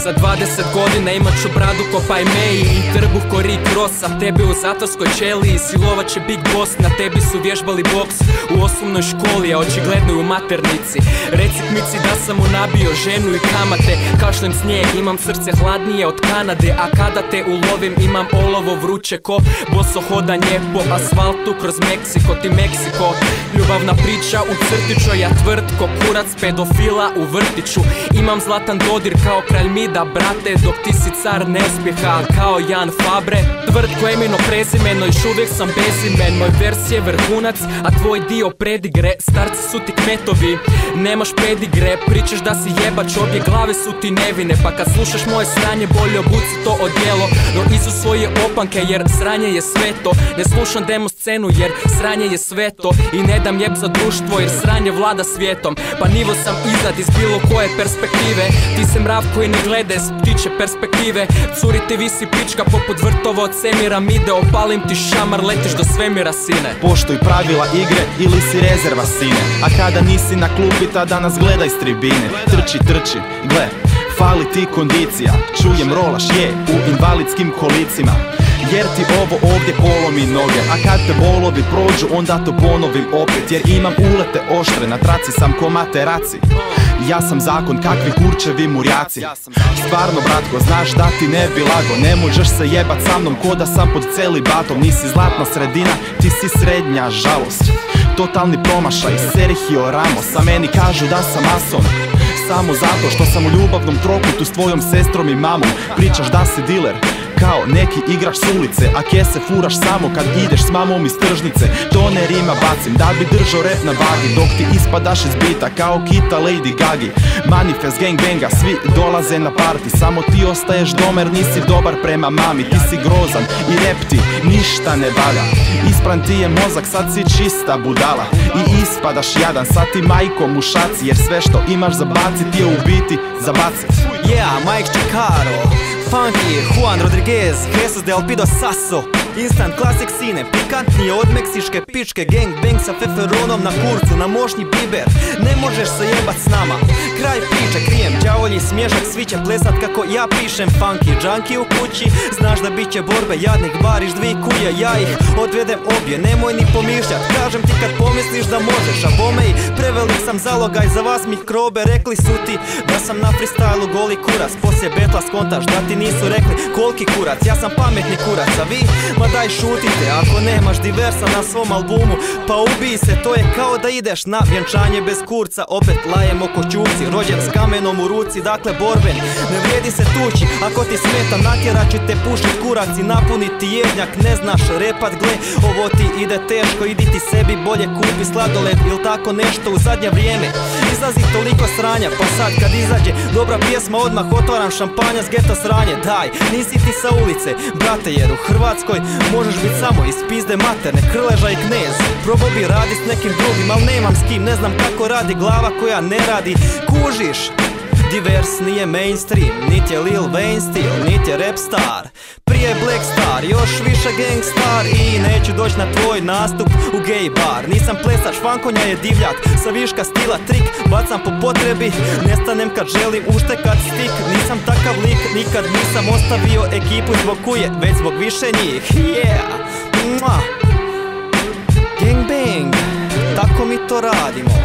Za 20 godina imat ću bradu ko pa i Meji i trbuh ko Rick Ross, a tebi u zatvorskoj ćeliji silovat će Big Boss. Na tebi su vježbali boks u osnovnoj školi, a očigledno i u maternici. Reci kmici da sam mu nabio ženu i kamate, kašljem snijeg, imam srce hladnije od Kanade. A kada te ulovim imam olovo vruće ko boso hodanje po asfaltu kroz Meksiko. Ti Meksiko, ljubavna priča u crtiću, ja tvrd ko kurac pedofila u vrtiću. Imam zlatan dodir kao kralj Mida, brate, dok ti si car neuspjeha kao Jan Fabre. Tvrd ko Emino prezimeno, još uvijek sam bezimen. Moj vers je vrhunac, a tvoj dio predigre. Starci su ti kmetovi, nemaš pedigre. Pričaš da si jebač, obje glave su ti nevine. Pa kad slušaš moje sranje, bolje obuci to odjelo. No izu svoje opanke, jer sranje je sveto. Ne slušam demo scenu, jer sranje je sveto. I ne dam jeb za društvo, jer sranje vlada svijetom. Pa nivo sam iznad iz bilo koje perspektive. Ti se mrav koji ne glede s ptiče perspektive. Curi ti visi pička poput vrtova od Semiramide. Opalim ti šamar, letiš do svemira, sine. Poštuj pravila igre ili si rezerva, sine. A kada nisi na klupi, tada nas gledaj s tribine. Trči, gle, fali ti kondicija. Čujem rolaš je u invalidskim kolicima, jer ti ovo ovdje polomi noge. A kad te bolovi prođu, onda to ponovim opet, jer imam ulete oštre, na traci sam ko materaci. Ja sam zakon, kakvi kurčevi murjaci. Stvarno, bratko, znaš da ti ne bi lago. Ne možeš se jebat sa mnom ko da sam pod celibatom. Nisi zlatna sredina, ti si srednja žalost. Totalni promašaj, Sergio Ramos. A meni kažu da sam mason, samo zato što sam u ljubavnom trokutu s tvojom sestrom i mamom. Pričaš da si diler, kao neki igrač s ulice, a kese furaš samo kad ideš s mamom iz tržnice. To ne rima bacim da bi držao rep na vagi, dok ti ispadaš iz bita kao kita Lady Gagi. Manifest gangbanga, svi dolaze na party, samo ti ostaješ doma jer nisi dobar prema mami. Ti si grozan i rep ti ništa ne valja. Ispran ti je mozak, sad si čista budala i ispadaš jadan, sad ti majkom u šaci, jer sve što imaš za bacit je u biti za bacit. Yeah, Mike Chicaro, Funky, Juan Rodriguez, Jesus de Alpido Sasso. Instant classic sine, pikantnije od meksiške pičke. Gang bang sa feferonom na kurcu, na mošnji biber. Ne možeš se jebat s nama, kraj priče, krijem đavolji smješak. Svi će plesat kako ja pišem funky. Junkie u kući, znaš da bit će borbe. Jadnik bariš dvi kuje, ja ih odvedem obje. Nemoj ni pomišljat, kažem ti kad pomisliš da možeš. A bome i prevelik sam zalogaj za vas mikrobe. Rekli su ti da sam na freestylu goli kurac. Poslije betla skontaš da ti nisu rekli koliki kurac. Ja sam pametni kurac, a vi, ma daj šutite. Ako nemaš diversa na svom albumu, pa ubij se. To je kao da ideš na vjenčanje bez kurca. Opet lajem oko čuci, rođen s kamenom u ruci. Dakle borben, ne vrijedi se tući. Ako ti smeta natjerat ću te pušit kurac i napuniti jednjak. Ne znaš repat, gle, ovo ti ide teško. Idi ti sebi bolje kupi sladoled ili tako nešto. U zadnje vrijeme izlazi toliko sranja, pa sad kad izađe dobra pjesma odmah otvaram šampanja s geta sranje. Daj, nisi ti sa ulice, brate, jer u Hrvatskoj možeš bit samo iz pizde materne, Krleža i Knez. Probao bi radi s nekim drugim, al nemam s kim. Ne znam kako radi glava koja ne radi. Kužiš, divers nije mainstream, niti je Lil Wayne stil, niti je rap star. Prije Black Star, još više gangstar. I neću doći na tvoj nastup u gay bar. Nisam plesač, fankonja je divljak, sa viška stila trik. Bacam po potrebi, nestanem kad želim uštekat stik. Nisam takav lik, nikad nisam ostavio ekipu zbog kuje, već zbog više njih. Yeah, gang bang, tako mi to radimo.